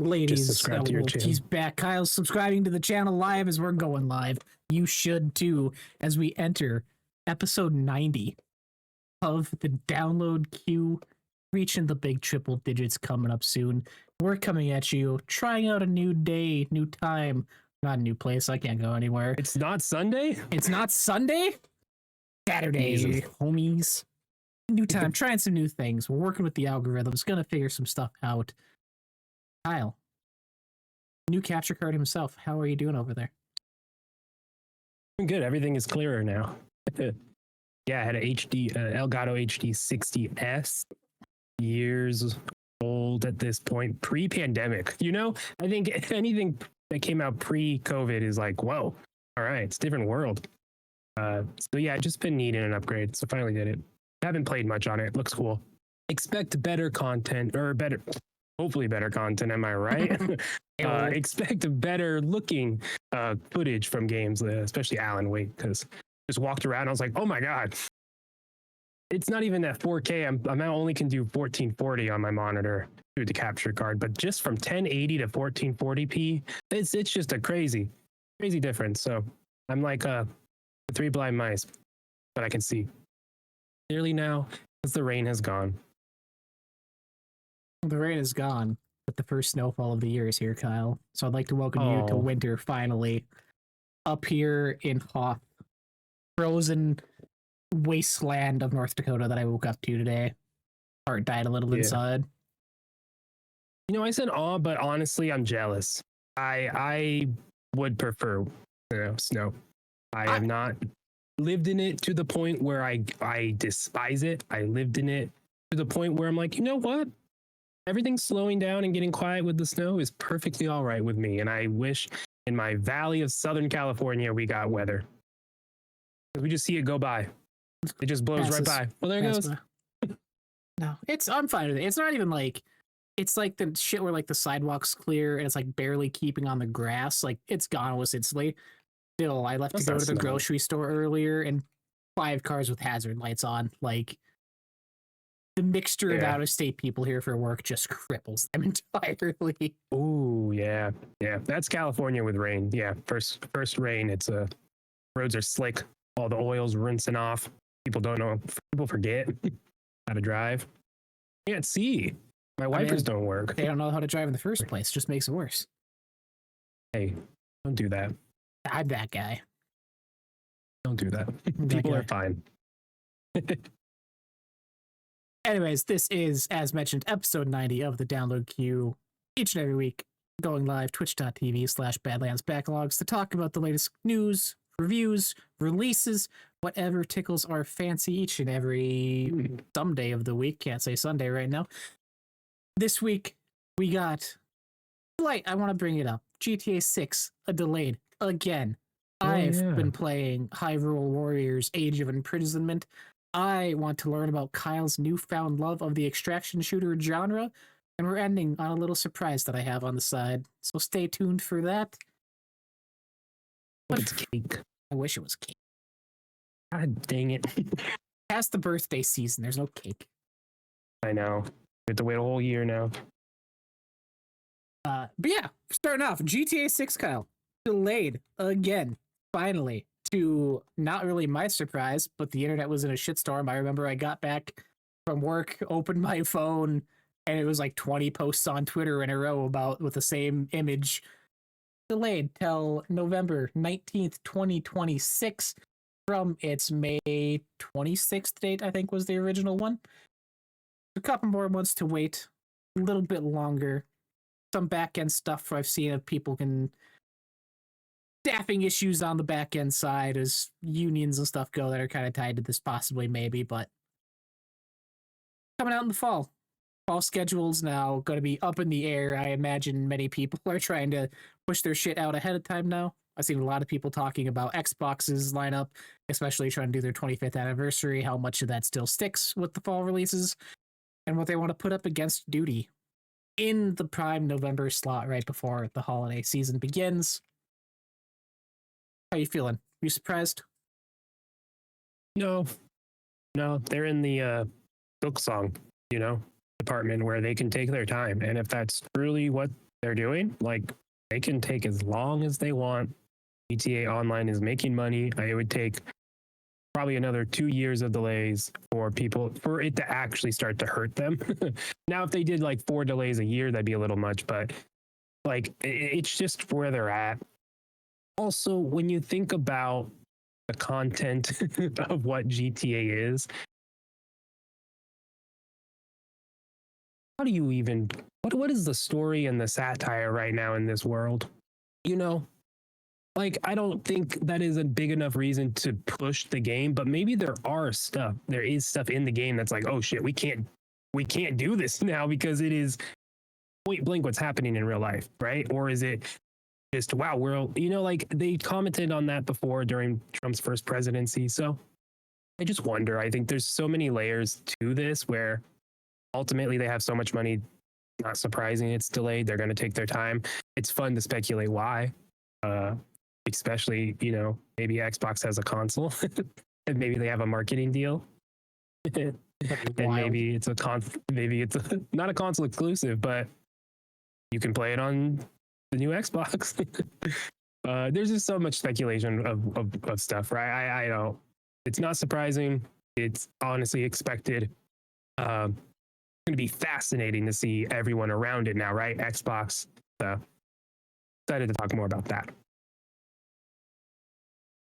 Ladies, subscribe to your channel. He's back. Kyle's subscribing to the channel live as we're going live. You should too, as we enter episode 90 of the download queue, reaching the big triple digits coming up soon. We're coming at you, trying out a new day, new time, not a new place. I can't go anywhere. It's not Sunday? It's not Sunday? Saturday, Jesus. homies. New time, trying some new things. We're working with the algorithms, gonna figure some stuff out. Kyle, new capture card himself. How are you doing over there? Good. Everything is clearer now. Yeah, I had a Elgato HD 60S, years old at this point, pre-pandemic. You know, I think anything that came out pre-COVID is like, whoa, all right, it's a different world. So yeah, just been needing an upgrade. So finally did it. Haven't played much on it. Looks cool. Expect better content, or hopefully better content. Am I right? Expect better looking footage from games, especially Alan Wake, because just walked around. I was like, oh my God. It's not even at 4K. I now only can do 1440 on my monitor through the capture card, but just from 1080 to 1440p, it's just a crazy difference. So I'm like three blind mice, but I can see clearly now because the rain has gone. The rain is gone, but the first snowfall of the year is here, Kyle. So I'd like to welcome you to winter finally, up here in Hoth, frozen wasteland of North Dakota that I woke up to today. Heart died a little inside. You know, I said awe, but honestly, I'm jealous. I would prefer snow. I have not lived in it to the point where I despise it. I lived in it to the point where I'm like, you know what? Everything slowing down and getting quiet with the snow is perfectly all right with me. And I wish in my valley of Southern California, we got weather. We just see it go by. It just blows right by. Well, there it goes. No, I'm fine with it. It's not even like, it's like the shit where like the sidewalk's clear and it's like barely keeping on the grass. Like it's gone almost instantly. Still, I left to go to the grocery store earlier and 5 cars with hazard lights on. Like the mixture of out-of-state people here for work just cripples them entirely. Oh yeah. That's California with rain. Yeah, first rain. It's roads are slick. All the oil's rinsing off. People don't know. People forget how to drive. Can't see. My wipers don't work. They don't know how to drive in the first place. Just makes it worse. Hey, don't do that. I'm that guy. Don't do that. People are fine. Anyways, this is, as mentioned, episode 90 of the download queue. Each and every week, going live, twitch.tv/Badlands Backlogs to talk about the latest news, reviews, releases, whatever tickles our fancy each and every someday of the week. Can't say Sunday right now. This week, we got I want to bring it up. GTA 6, a delayed again. I've been playing Hyrule Warriors Age of Imprisonment. I want to learn about Kyle's newfound love of the extraction shooter genre, and we're ending on a little surprise that I have on the side. So stay tuned for that. But it's cake. I wish it was cake. God dang it. Past the birthday season, there's no cake. I know. We have to wait a whole year now. But yeah, starting off, GTA 6, Kyle. Delayed again, finally. To not really my surprise, but the internet was in a shitstorm. I remember I got back from work, opened my phone, and it was like 20 posts on Twitter in a row with the same image. Delayed till November 19th, 2026 from its May 26th date, I think was the original one. A couple more months to wait, a little bit longer. Some back-end stuff I've seen of people staffing issues on the back end side as unions and stuff go that are kind of tied to this, possibly, maybe, but coming out in the fall. Fall schedule's now going to be up in the air. I imagine many people are trying to push their shit out ahead of time now. I've seen a lot of people talking about Xbox's lineup, especially trying to do their 25th anniversary, how much of that still sticks with the fall releases, and what they want to put up against Duty in the prime November slot right before the holiday season begins. How you feeling? You surprised? No, they're in the book song, department where they can take their time. And if that's truly what they're doing, like they can take as long as they want. GTA Online is making money. It would take probably another 2 years of delays for it to actually start to hurt them. Now, if they did like 4 delays a year, that'd be a little much, but like it's just where they're at. Also, when you think about the content of what GTA is, how do you even what is the story and the satire right now in this world? You know, like I don't think that is a big enough reason to push the game, but maybe there is stuff in the game that's like, oh shit, we can't do this now because it is point blank what's happening in real life, right? Or is it just wow, like they commented on that before during Trump's first presidency. So I just wonder, I think there's so many layers to this where ultimately they have so much money, not surprising it's delayed. They're going to take their time. It's fun to speculate why, especially, maybe Xbox has a console and maybe they have a marketing deal. And maybe it's not a console exclusive, but you can play it on the new Xbox. There's just so much speculation of stuff, right? I don't. It's not surprising. It's honestly expected. It's going to be fascinating to see everyone around it now, right? Xbox. So excited to talk more about that.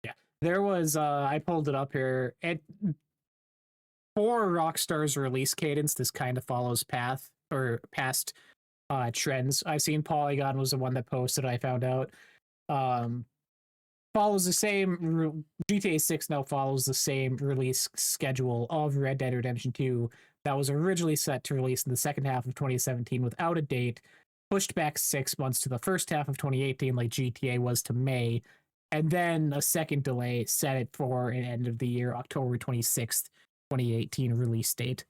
Yeah, there was. I pulled it up here. For Rockstar's release cadence, this kind of follows past trends. I've seen Polygon was the one that posted. I found out. Follows the same GTA 6 now follows the same release schedule of Red Dead Redemption 2 that was originally set to release in the second half of 2017 without a date, pushed back 6 months to the first half of 2018 like GTA was to May, and then a second delay set it for an end of the year, October 26th, 2018 release date.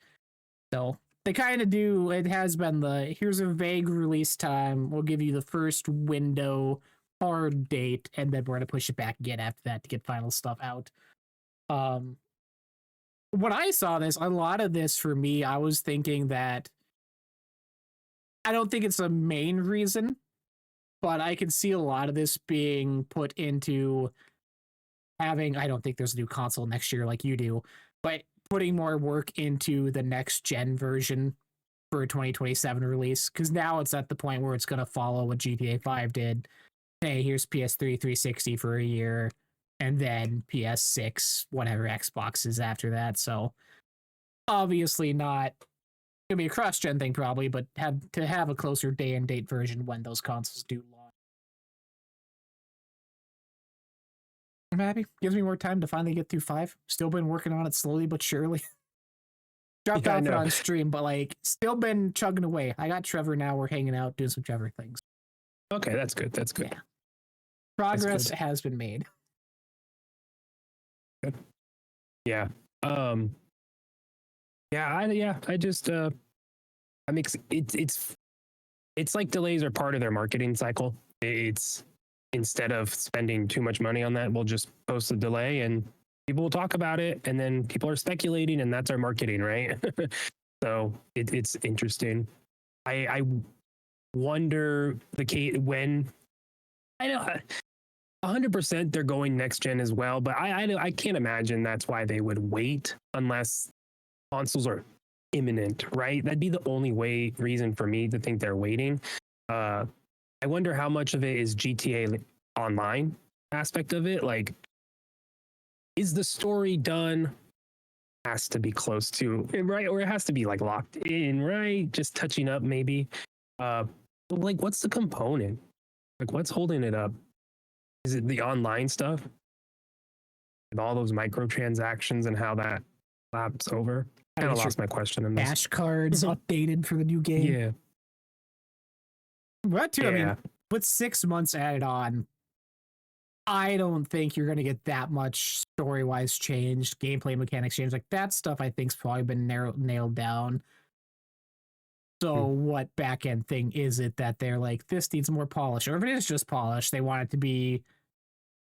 So they kind of do, it has been here's a vague release time, we'll give you the first window hard date, and then we're going to push it back again after that to get final stuff out. When I saw this, a lot of this for me, I was thinking that I don't think it's a main reason, but I can see a lot of this being put into having, I don't think there's a new console next year like you do, but putting more work into the next gen version for a 2027 release, because now it's at the point where it's going to follow what GTA 5 did. Hey, here's PS3 360 for a year, and then PS6, whatever Xbox is after that. So obviously not gonna be a cross-gen thing probably, but have a closer day and date version when those consoles do launch. I'm happy. Gives me more time to finally get through 5. Still been working on it slowly but surely. Dropped off it on stream, but still been chugging away. I got Trevor now. We're hanging out, doing some Trevor things. Okay, that's good. That's good. Yeah. Progress has been made. Good. Yeah. I just it's like delays are part of their marketing cycle. It's instead of spending too much money on that, we'll just post a delay and people will talk about it, and then people are speculating, and that's our marketing, right? So it's interesting. I wonder when I know 100% they're going next gen as well, but I can't imagine that's why they would wait unless consoles are imminent, right? That'd be the only reason for me to think they're waiting. I wonder how much of it is GTA Online aspect of it. Like, is the story done? Has to be close to, right? Or it has to be locked in, right? Just touching up maybe. But what's the component? What's holding it up? Is it the online stuff? With all those microtransactions and how that laps over? I kind of lost my question in this. Cash cards updated for the new game. Yeah. But too, I mean, with 6 months added on, I don't think you're going to get that much story-wise changed, gameplay mechanics changed. That stuff I think's probably been nailed down. So what back-end thing is it that they're this needs more polish? Or if it is just polish, they want it to be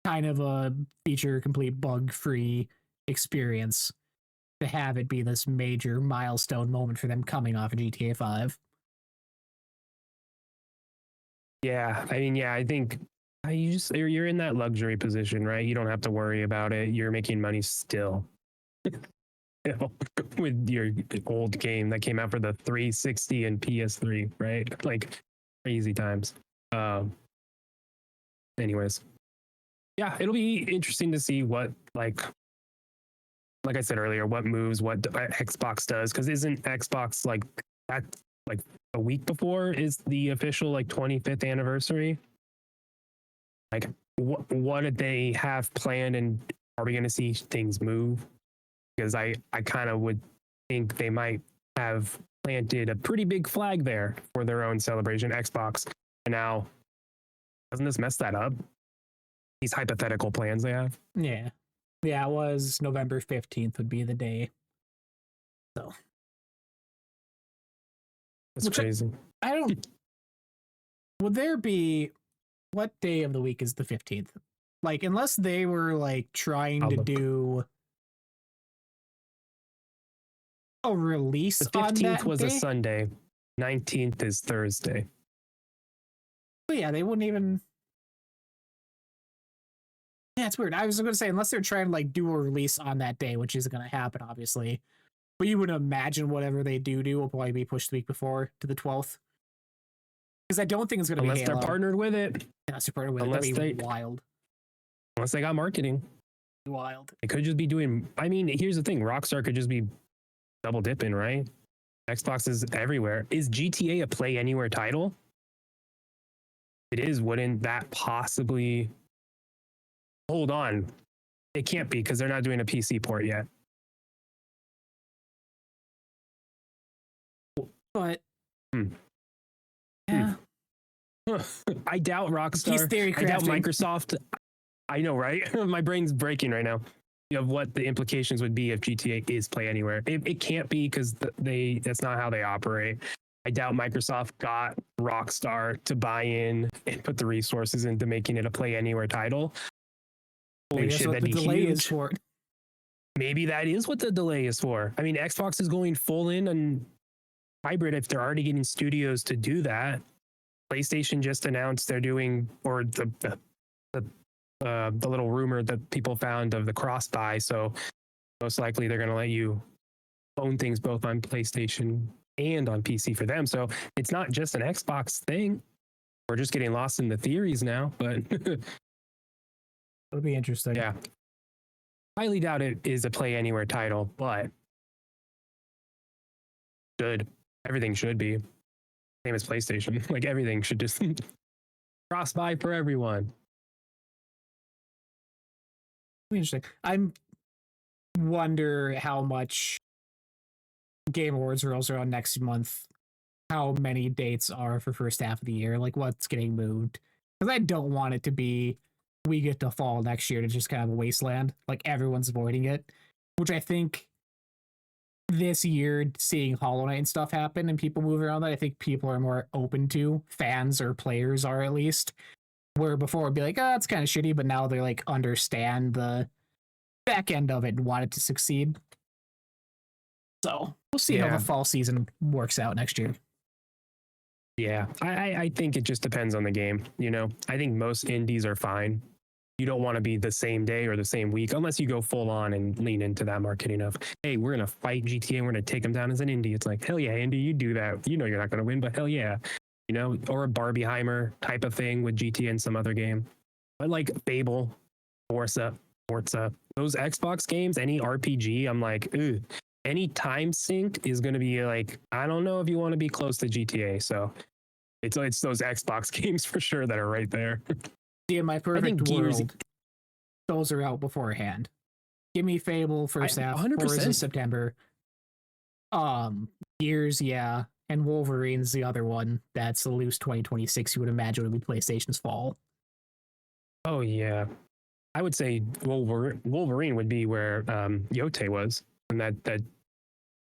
kind of a feature-complete, bug-free experience to have it be this major milestone moment for them coming off of GTA 5. Yeah, I mean, yeah, I think you're in that luxury position, right? You don't have to worry about it. You're making money still. You know, with your old game that came out for the 360 and PS3, right? Like crazy times. Um, anyways, yeah, it'll be interesting to see what like I said earlier, what moves what Xbox does, because isn't Xbox like that like a week before is the official like 25th anniversary? Like what did they have planned, and are we going to see things move? Because I kind of would think they might have planted a pretty big flag there for their own celebration, Xbox. And now, doesn't this mess that up? These hypothetical plans they have. Yeah. Yeah, it was November 15th would be the day. So That's Which crazy. I don't. Would there be. What day of the week is the 15th? Like, unless they were like trying to do a release The on 15th that was day. a Sunday. 19th is Thursday. But yeah, they wouldn't even. Yeah, it's weird. I was going to say, unless they're trying to like do a release on that day, which isn't going to happen, obviously. But you would imagine whatever they do will probably be pushed the week before to the 12th. Because I don't think it's going to be Unless Halo. they're partnered with it. Unless they're partnered with Unless it. That'd be wild. Unless they got marketing. Wild. They could just be doing. I mean, here's the thing: Rockstar could just be double dipping, right? Xbox is everywhere. Is GTA a Play Anywhere title? It is. Wouldn't that possibly? Hold on, it can't be because they're not doing a PC port yet. But yeah, I doubt Rockstar. He's theory I doubt crafting. Microsoft. I know, right? My brain's breaking right now. Of what the implications would be if GTA is Play Anywhere. It can't be because that's not how they operate. I doubt Microsoft got Rockstar to buy in and put the resources into making it a Play Anywhere title. Holy that's shit, what that'd the be delay huge. is for it. Maybe that is what the delay is for. I mean, Xbox is going full in on hybrid if they're already getting studios to do that. PlayStation just announced they're doing, or the little rumor that people found of the cross buy. So most likely they're going to let you own things both on PlayStation and on PC for them. So it's not just an Xbox thing. We're just getting lost in the theories now, but It'll be interesting. yeah. Highly doubt it is a Play Anywhere title, but everything should be. Same as PlayStation. Like everything should just cross buy for everyone. Interesting. I'm wonder how much Game Awards rolls around next month. How many dates are for first half of the year? Like what's getting moved? Because I don't want it to be we get to fall next year to just kind of a wasteland. Like everyone's avoiding it, which I think this year seeing Hollow Knight and stuff happen and people move around that, I think people are more open to. Fans or players are at least. Where before it'd be like, oh, it's kind of shitty, but now they like understand the back end of it and want it to succeed. So we'll see how the fall season works out next year. Yeah, I think it just depends on the game. You know, I think most indies are fine. You don't want to be the same day or the same week unless you go full on and lean into that marketing of, hey, we're going to fight GTA and we're going to take them down as an indie. It's like, hell yeah, indie, you do that. You know you're not going to win, but hell yeah. You know, or a Barbieheimer type of thing with GTA and some other game. But like Fable, Forza, those Xbox games, any RPG, I'm like, ooh, any time sync is going to be like, I don't know if you want to be close to GTA. So it's those Xbox games for sure that are right there. See, in my perfect Gears, world, those are out beforehand. Give me Fable first half, 100%. Forza September. Gears, yeah, and Wolverine's the other one. That's the loose 2026. You would imagine would be PlayStation's fall. Oh yeah, I would say Wolverine would be where Yote was, and that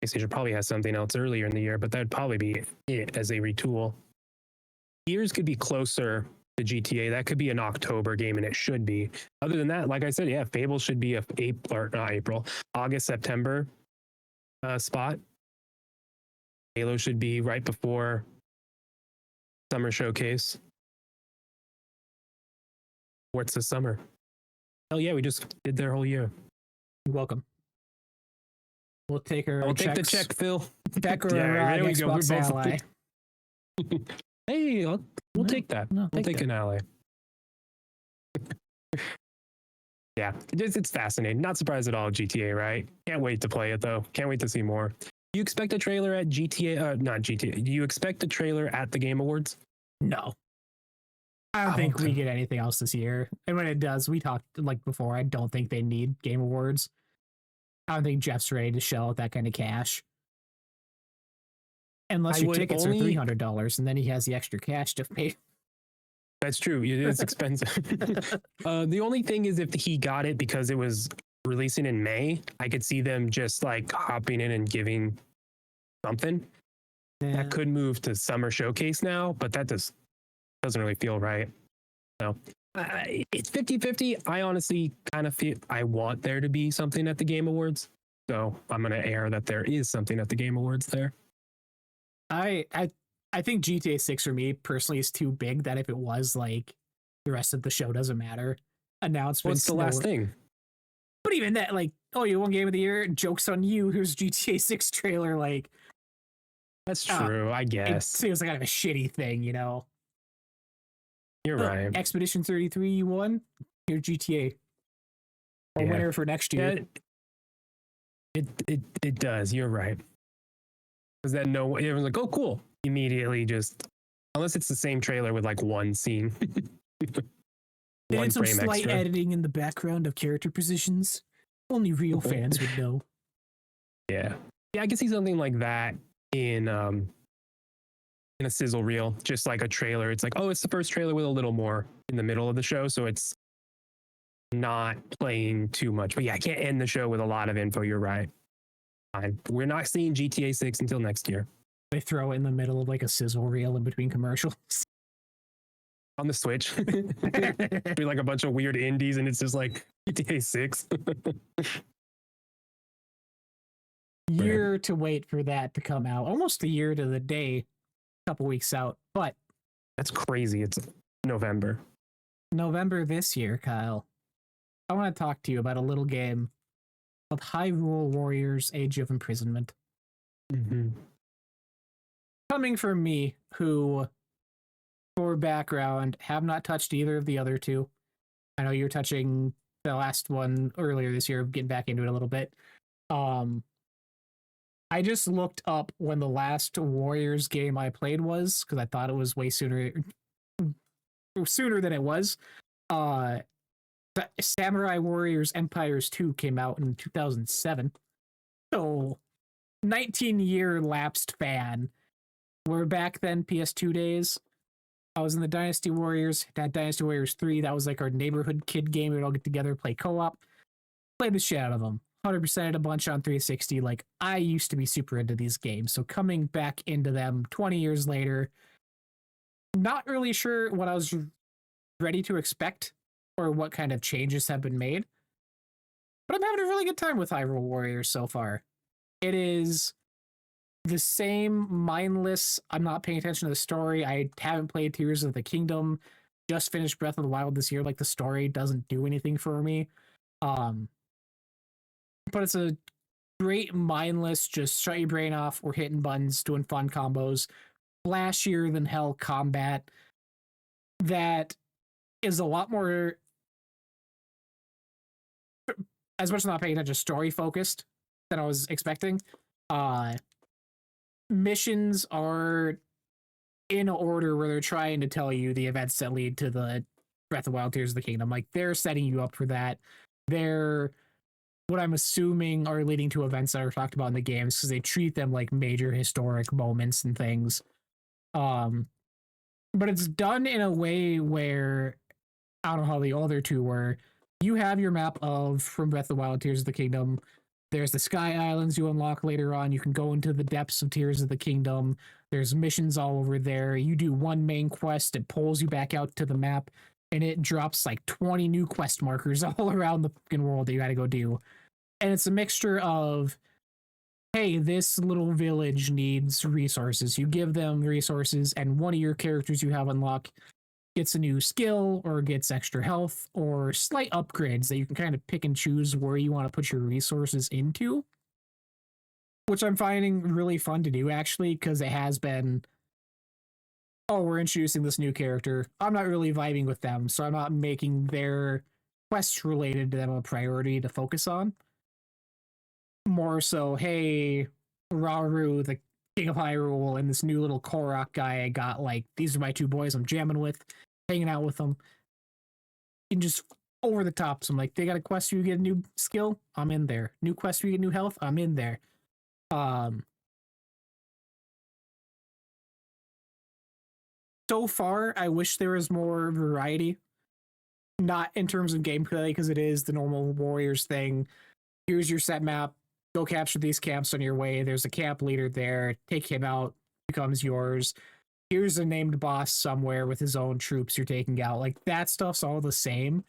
PlayStation probably has something else earlier in the year, but that'd probably be it as they retool. Gears could be closer to GTA. That could be an October game, and it should be. Other than that, like I said, yeah, Fable should be August, September spot. Halo should be right before Summer Showcase. What's the summer? Oh yeah, we just did their whole year. You're welcome. We'll take our We'll take the checks. check, Phil. Check or Yeah, there we Xbox go. We're both- Ally. Hey, we'll No, take that. no, We'll take take that. an ally. Yeah, it's fascinating. Not surprised at all. GTA, right? Can't wait to play it though. Can't wait to see more. Do you expect a trailer at GTA? Not GTA. Do you expect a trailer at the Game Awards? No. I don't think we get anything else this year. And when it does, we talked like before, I don't think they need Game Awards. I don't think Jeff's ready to shell out that kind of cash. Unless I your would tickets are only- $300 and then he has the extra cash to pay. That's true. It is expensive. The only thing is if he got it because it was releasing in May, I could see them just like hopping in and giving something. That could move to summer showcase now, but that just doesn't really feel right. So it's 50-50. I honestly kind of feel I want there to be something at the Game Awards. So I'm going to err that there is something at the Game Awards there. I think GTA 6 for me personally is too big that if it was like the rest of the show doesn't matter. Announcements. What's the last thing? But even that, like, oh, you won Game of the Year, joke's on you. Here's GTA 6 trailer. Like, That's true, I it guess. seems like kind of a shitty thing, you know? You're right. Expedition 33, you won. Here's GTA. Or Yeah. winner for next year. Yeah, it does. You're right. Because then everyone's like, oh, cool. Immediately just, unless it's the same trailer with like one scene. They One did some frame slight extra. editing in the background of character positions. Only real fans would know. Yeah. Yeah, I can see something like that in a sizzle reel, just like a trailer. It's like, oh, it's the first trailer with a little more in the middle of the show, so it's not playing too much. But yeah, I can't end the show with a lot of info. You're right. Fine. We're not seeing GTA 6 until next year. They throw it in the middle of like a sizzle reel in between commercials. On the Switch. Be like a bunch of weird indies and it's just like GTA 6. Year to wait for that to come out. Almost a year to the day, a couple weeks out. But That's crazy. It's November. November this year, Kyle, I want to talk to you about a little game of Hyrule Warriors Age of Imprisonment. Mm-hmm. Coming from me, who, for background, have not touched either of the other two. I know you're touching the last one earlier this year, getting back into it a little bit. I just looked up when the last Warriors game I played was, because I thought it was way sooner than it was. The Samurai Warriors Empires 2 came out in 2007. So 19-year lapsed fan. We're back then, PS2 days. I was in the Dynasty Warriors, that Dynasty Warriors 3. That was like our neighborhood kid game. We'd all get together, play co-op. Play the shit out of them. 100% a bunch on 360. Like, I used to be super into these games. So coming back into them 20 years later, not really sure what I was ready to expect or what kind of changes have been made. But I'm having a really good time with Hyrule Warriors so far. It is the same mindless, I'm not paying attention to the story. I haven't played Tears of the Kingdom. Just finished Breath of the Wild this year. Like, the story doesn't do anything for me. But it's a great mindless, just shut your brain off. We're hitting buttons, doing fun combos. Flashier than hell combat that is a lot more, as much as not paying attention, story focused than I was expecting. Missions are in order where they're trying to tell you the events that lead to the Breath of the Wild Tears of the Kingdom. Like, they're setting you up for that. They're what I'm assuming are leading to events that are talked about in the games because they treat them like major historic moments and things. But it's done in a way where I don't know how the other two were. You have your map of from Breath of the Wild Tears of the Kingdom. There's the Sky Islands you unlock later on. You can go into the depths of Tears of the Kingdom. There's missions all over there. You do one main quest, it pulls you back out to the map, and it drops like 20 new quest markers all around the fucking world that you gotta go do. And it's a mixture of, hey, this little village needs resources. You give them resources, and one of your characters you have unlocked gets a new skill or gets extra health or slight upgrades that you can kind of pick and choose where you want to put your resources into, which I'm finding really fun to do actually, because it has been, oh, we're introducing this new character. I'm not really vibing with them, so I'm not making their quests related to them a priority to focus on. More so, hey, Rauru, the King of Hyrule, and this new little Korok guy I got, like, these are my two boys I'm jamming with, hanging out with them. And just over the top. So I'm like, they got a quest where you get a new skill, I'm in there. New quest where you get new health, I'm in there. So far, I wish there was more variety. Not in terms of gameplay, because it is the normal Warriors thing. Here's your set map. Go capture these camps on your way. There's a camp leader there. Take him out. Becomes yours. Here's a named boss somewhere with his own troops you're taking out. Like, that stuff's all the same.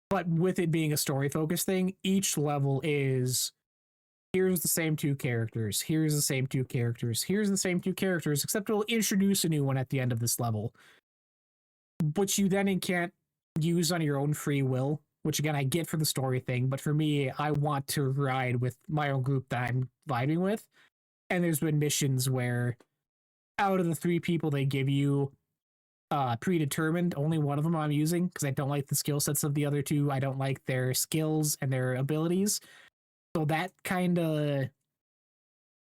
But with it being a story-focused thing, each level is, here's the same two characters. Here's the same two characters. Here's the same two characters, except it'll introduce a new one at the end of this level, which you then can't use on your own free will, which again I get for the story thing, but for me, I want to ride with my own group that I'm vibing with. And there's been missions where out of the 3 people they give you predetermined, only one of them I'm using because I don't like the skill sets of the other 2. I don't like their skills and their abilities. So that kind of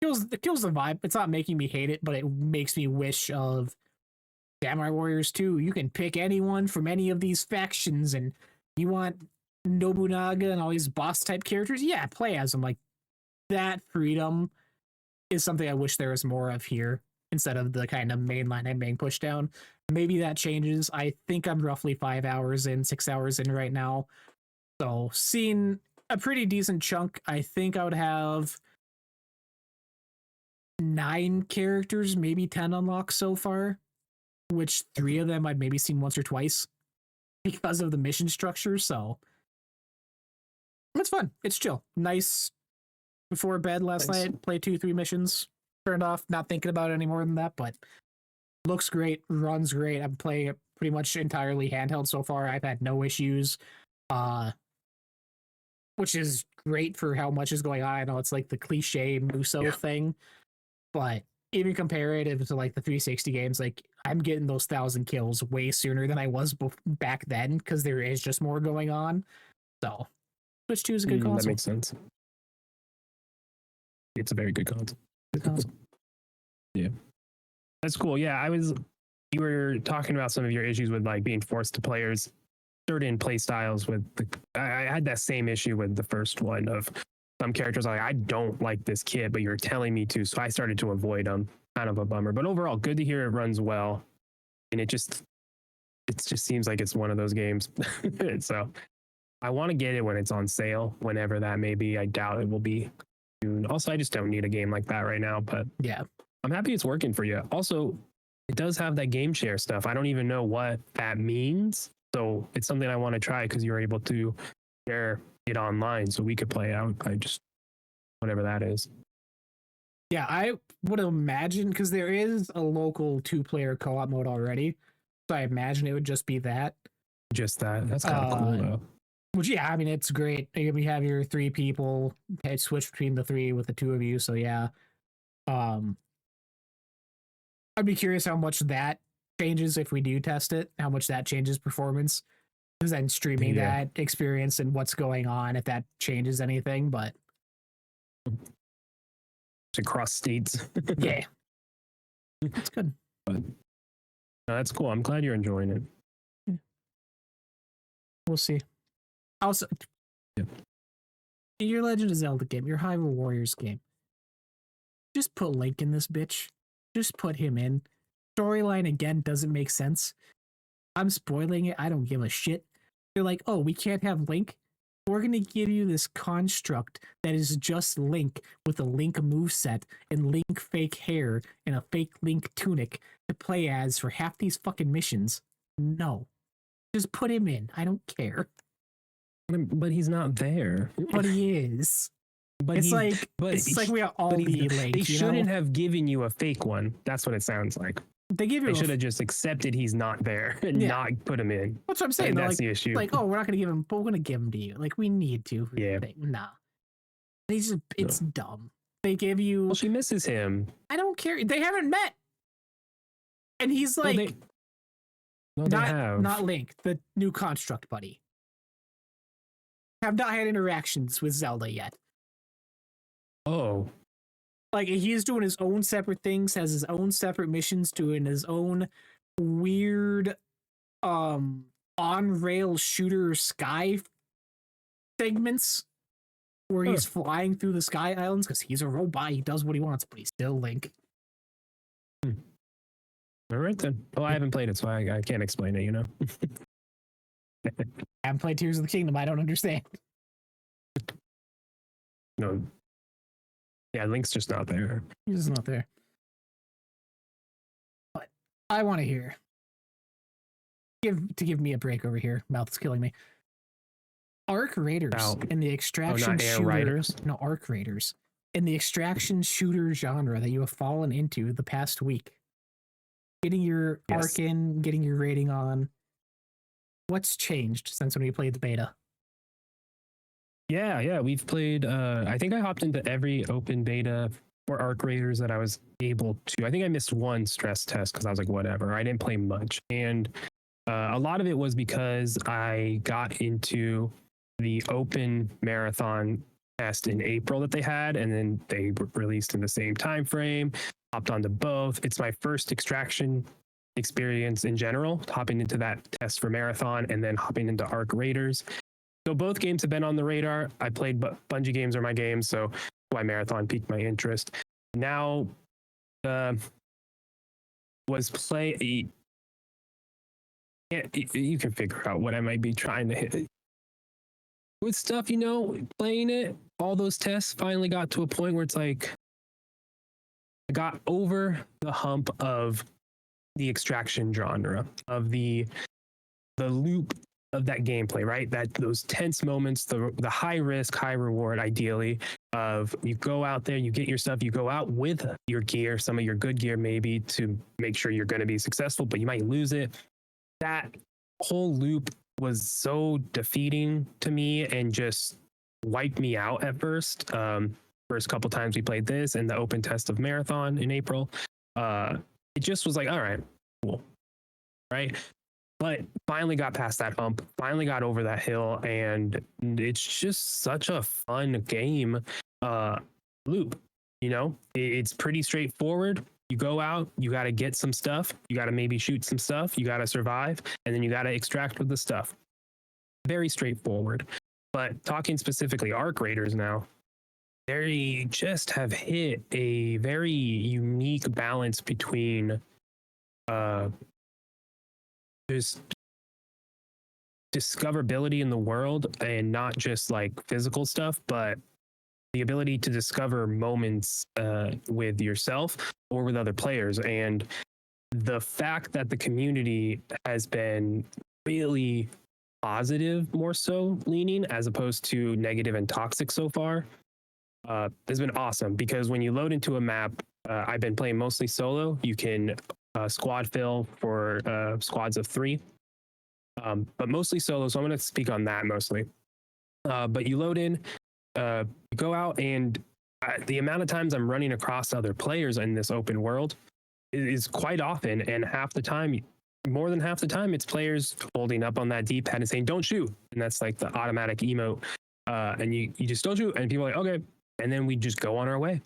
kills the vibe. It's not making me hate it, but it makes me wish of Samurai Warriors 2. You can pick anyone from any of these factions, and you want Nobunaga and all these boss type characters, yeah, play as them. Like, that freedom is something I wish there was more of here instead of the kind of mainline I'm being pushed down. Maybe that changes. I think I'm roughly 5 hours in, 6 hours in right now. So seeing a pretty decent chunk. I think I would have 9 characters, maybe 10 unlocked so far, which 3 of them I've maybe seen once or twice because of the mission structure. So it's fun. It's chill. Nice. Before bed last night, played 2-3 missions, turned off, not thinking about it any more than that, but looks great, runs great. I'm playing it pretty much entirely handheld so far. I've had no issues, which is great for how much is going on. I know it's like the cliche Muso thing, but even comparative to like the 360 games, like I'm getting those 1,000 kills way sooner than I was back then because there is just more going on. So Switch 2 is a good console. That makes sense. It's a very good console. Yeah. That's cool. Yeah, you were talking about some of your issues with like being forced to players certain play styles with I had that same issue with the first one of some characters like, I don't like this kid, but you're telling me to, so I started to avoid them. Kind of a bummer, but overall good to hear it runs well. And it just seems like it's one of those games. So I want to get it when it's on sale, whenever that may be. I doubt it will be soon. Also, I just don't need a game like that right now, but yeah, I'm happy it's working for you. Also, it does have that game share stuff. I don't even know what that means. So it's something I want to try because you're able to share it online so we could play out. Whatever that is. Yeah, I would imagine because there is a local 2-player co-op mode already. So I imagine it would just be that. Just that. That's kind of cool though. Which, yeah, I mean, it's great. We have your 3 people. Switch between the 3 with the 2 of you. So yeah. I'd be curious how much that changes if we do test it, how much that changes performance. Because then streaming that experience and what's going on, if that changes anything, but across states. Yeah. That's good. But no, that's cool. I'm glad you're enjoying it. Yeah. We'll see. Also, your Legend of Zelda game, your Hyrule Warriors game, just put Link in this bitch. Just put him in. Storyline again doesn't make sense. I'm spoiling it. I don't give a shit. They're like, oh, we can't have Link. We're going to give you this construct that is just Link with a Link moveset and Link fake hair and a fake Link tunic to play as for half these fucking missions. No. Just put him in. I don't care. But he's not there. But he is. But it's like we are all the Link. They shouldn't have given you a fake one. That's what it sounds like. They give you They should have just accepted he's not there and Yeah. not put him in. That's what I'm saying. And They're that's like, the issue. like, oh, we're not gonna give him, but we're gonna give him to you. Like, we need to. Yeah. Nah. It's dumb. They give you. Well, she misses him. I don't care. They haven't met, and he's like, No, they have. not Link, the new construct buddy. Have not had interactions with Zelda yet. Oh, Like, he's doing his own separate things, has his own separate missions, doing his own weird on-rail shooter sky segments where he's flying through the sky islands because he's a robot. He does what he wants, but he's still Link. all right then. Well, I haven't played it, so I can't explain it, you know? I haven't played Tears of the Kingdom. I don't understand. No. Yeah, Link's just not there. He's just not there. But I want to hear. Give me a break over here. Mouth is killing me. Arc Raiders and the extraction shooters. No, Arc Raiders in the extraction shooter genre that you have fallen into the past week. Getting your arc in, getting your rating on. What's changed since when we played the beta? Yeah, we've played. I think I hopped into every open beta for Arc Raiders that I was able to. I think I missed one stress test because I was like, whatever. I didn't play much, and a lot of it was because I got into the open marathon test in April that they had, and then they were released in the same time frame. Hopped onto both. It's my first extraction experience in general, hopping into that test for marathon and then hopping into Arc Raiders. So both games have been on the radar. I played Bungie games are my games, so why marathon piqued my interest. Now was play. You can figure out what I might be trying to hit with stuff, you know, playing it. All those tests finally got to a point where it's like I got over the hump of the extraction genre, of the loop of that gameplay, right? That those tense moments, the high risk, high reward, ideally, of you go out there, you get your stuff, you go out with your gear, some of your good gear maybe, to make sure you're going to be successful, but you might lose it. That whole loop was so defeating to me and just wiped me out at first. First couple times we played this and the open test of marathon in April, it just was like, all right, cool, right? But finally got past that hump, finally got over that hill, and it's just such a fun game loop. You know, it's pretty straightforward. You go out, you got to get some stuff, you got to maybe shoot some stuff, you got to survive, and then you got to extract with the stuff. Very straightforward. But talking specifically Arc Raiders now, they just have hit a very unique balance between just discoverability in the world and not just like physical stuff, but the ability to discover moments with yourself or with other players. And the fact that the community has been really positive, more so leaning, as opposed to negative and toxic so far, has been awesome. Because when you load into a map, I've been playing mostly solo. You can squad fill for squads of 3, but mostly solo. So I'm going to speak on that mostly. But you load in, you go out, and the amount of times I'm running across other players in this open world is quite often, and more than half the time, it's players holding up on that D-pad and saying, "Don't shoot," and that's like the automatic emote. And you just don't shoot, and people are like, "Okay," and then we just go on our way.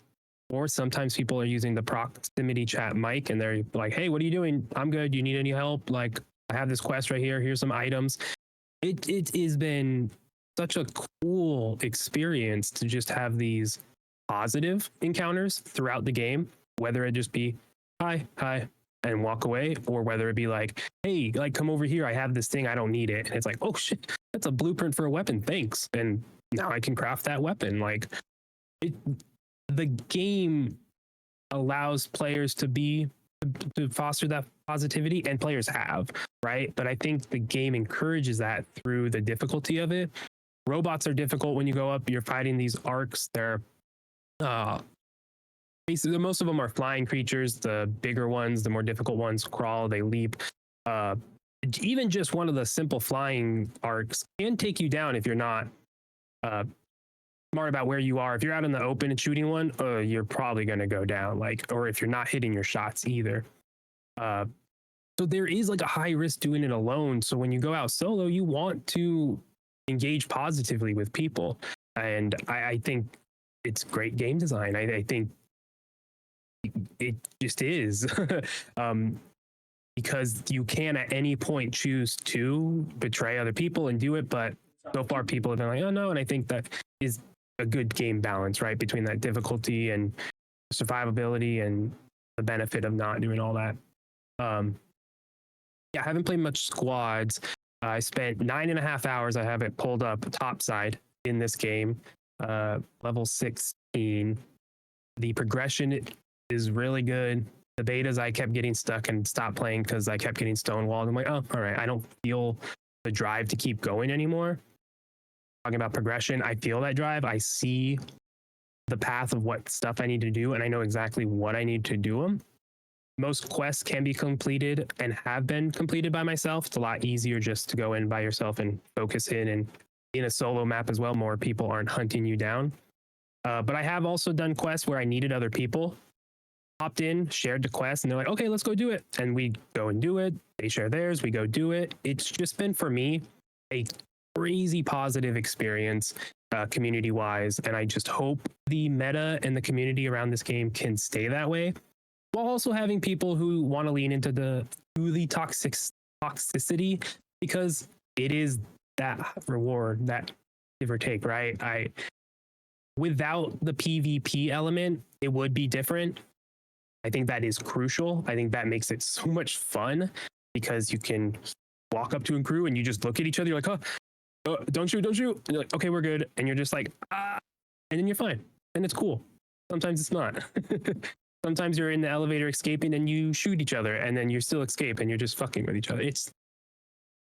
Or sometimes people are using the proximity chat mic, and they're like, "Hey, what are you doing? I'm good. You need any help? Like, I have this quest right here. Here's some items." It has been such a cool experience to just have these positive encounters throughout the game, whether it just be hi, and walk away, or whether it be like, "Hey, like, come over here. I have this thing. I don't need it." And it's like, "Oh shit, that's a blueprint for a weapon. Thanks." And now I can craft that weapon. Like, the game allows players to foster that positivity, and players have, right? But I think the game encourages that through the difficulty of it. Robots are difficult when you go up. You're fighting these arcs. They're basically most of them are flying creatures. The bigger ones, the more difficult ones, crawl, they leap. Even just one of the simple flying arcs can take you down if you're not smart about where you are. If you're out in the open and shooting one, you're probably going to go down. Or if you're not hitting your shots either. So there is like a high risk doing it alone. So when you go out solo, you want to engage positively with people, and I think it's great game design. I think it just is. Because you can at any point choose to betray other people and do it, but so far people have been like, oh no, and I think that is a good game balance, right, between that difficulty and survivability and the benefit of not doing all that. Yeah, I haven't played much squads. I spent 9.5 hours. I have it pulled up topside in this game, level 16. The progression is really good. The betas, I kept getting stuck and stopped playing because I kept getting stonewalled. I'm like, oh, all right, I don't feel the drive to keep going anymore. Talking about progression, I feel that drive. I see the path of what stuff I need to do, and I know exactly what I need to do them. Most quests can be completed and have been completed by myself. It's a lot easier just to go in by yourself and focus in, and in a solo map as well, more people aren't hunting you down. But I have also done quests where I needed other people. Hopped in, shared the quest, and they're like, okay, let's go do it. And we go and do it. They share theirs, we go do it. It's just been, for me, a crazy positive experience community-wise. And I just hope the meta and the community around this game can stay that way, while also having people who want to lean into the toxicity, because it is that reward, that give or take, right? Without the PvP element, it would be different. I think that is crucial. I think that makes it so much fun, because you can walk up to a crew and you just look at each other. You're like, oh, don't shoot. And you're like, okay, we're good. And you're just like, ah, and then you're fine. And it's cool. Sometimes it's not. Sometimes you're in the elevator escaping and you shoot each other, and then you still escape and you're just fucking with each other. It's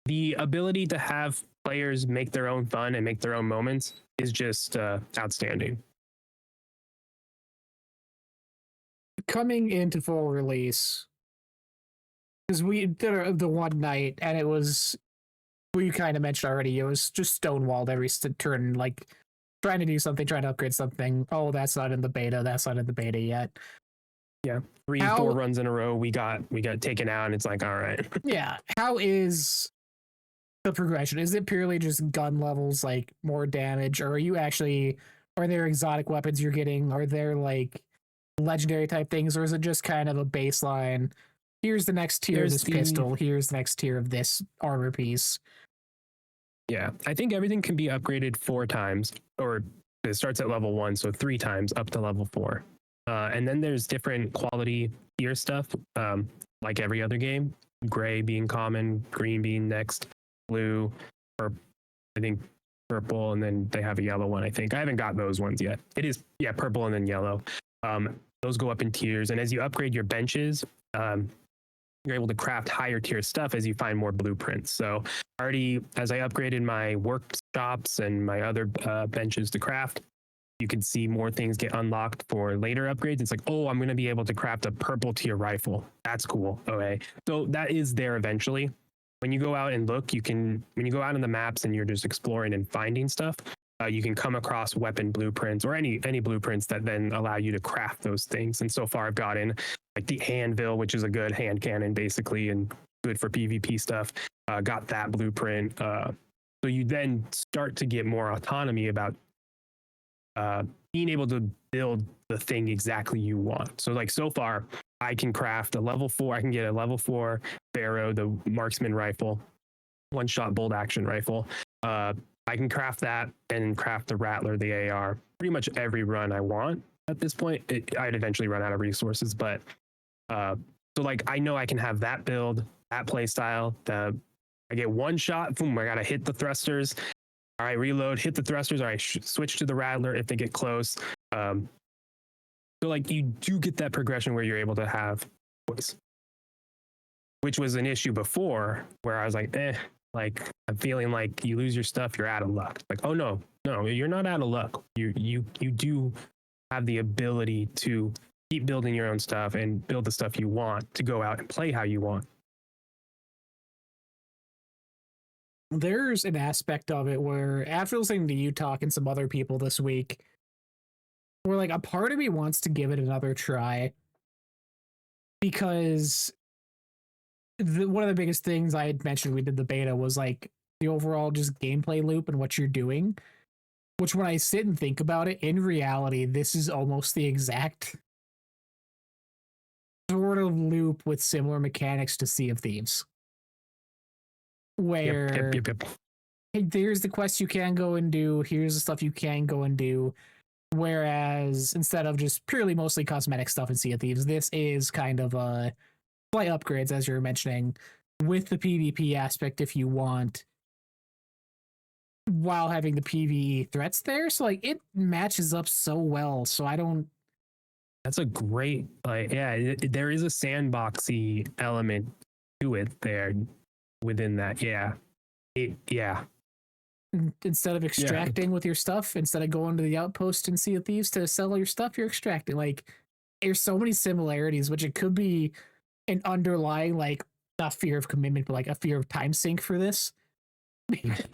the ability to have players make their own fun and make their own moments is just outstanding. Coming into full release, because we did the one night, and it was, we kind of mentioned already, it was just stonewalled every turn, like trying to do something, trying to upgrade something. Oh, that's not in the beta. That's not in the beta yet. Yeah, 4 runs in a row, we got taken out, and it's like, all right. Yeah, how is the progression? Is it purely just gun levels, like more damage, or are there exotic weapons you're getting? Are there like legendary type things, or is it just kind of a baseline? Here's the next tier of this pistol. Here's the next tier of this armor piece. Yeah, I think everything can be upgraded 4 times, or it starts at level 1, so 3 times up to level 4. And then there's different quality tier stuff, like every other game. Gray being common, green being next, blue, or I think purple, and then they have a yellow one, I think. I haven't got those ones yet. It is, yeah, purple and then yellow. Those go up in tiers, and as you upgrade your benches, you're able to craft higher tier stuff as you find more blueprints. So already, as I upgraded my workshops and my other benches to craft, you can see more things get unlocked for later upgrades. It's like, oh, I'm going to be able to craft a purple tier rifle. That's cool. Okay. So that is there eventually. When you go out and look, when you go out in the maps and you're just exploring and finding stuff, you can come across weapon blueprints or any blueprints that then allow you to craft those things. And so far I've gotten like the anvil, which is a good hand cannon basically, and good for PvP stuff. Got that blueprint. So you then start to get more autonomy about being able to build the thing exactly you want. So like so far I can craft a level 4. I can get a level 4 Barrow, the marksman rifle, one-shot bolt action rifle. I can craft that and craft the Rattler, the AR, pretty much every run I want at this point. I'd eventually run out of resources, but so like I know I can have that build, that play style. I get one shot, boom, I gotta hit the thrusters. All right, reload, hit the thrusters. All right, switch to the Rattler if they get close. So like you do get that progression where you're able to have voice, which was an issue before where I was like, like I'm feeling like you lose your stuff, you're out of luck. Like, oh no, you're not out of luck. You do have the ability to keep building your own stuff and build the stuff you want to go out and play how you want. There's an aspect of it where after listening to you talk and some other people this week, where like a part of me wants to give it another try because one of the biggest things I had mentioned we did the beta was like the overall just gameplay loop and what you're doing, which when I sit and think about it, in reality, this is almost the exact sort of loop with similar mechanics to Sea of Thieves. Where Yep. hey, here's the quest you can go and do, here's the stuff you can go and do. Whereas instead of just purely mostly cosmetic stuff in Sea of Thieves, this is kind of a slight upgrades, as you're mentioning, with the PvP aspect if you want, while having the PvE threats there. So like it matches up so well. So I don't. That's a great, like, yeah, there is a sandboxy element to it there within that. Yeah. Yeah. Instead of extracting with your stuff, instead of going to the outpost and Sea of Thieves to sell your stuff, you're extracting. Like, there's so many similarities, which it could be an underlying, like, not fear of commitment, but like a fear of time sink for this.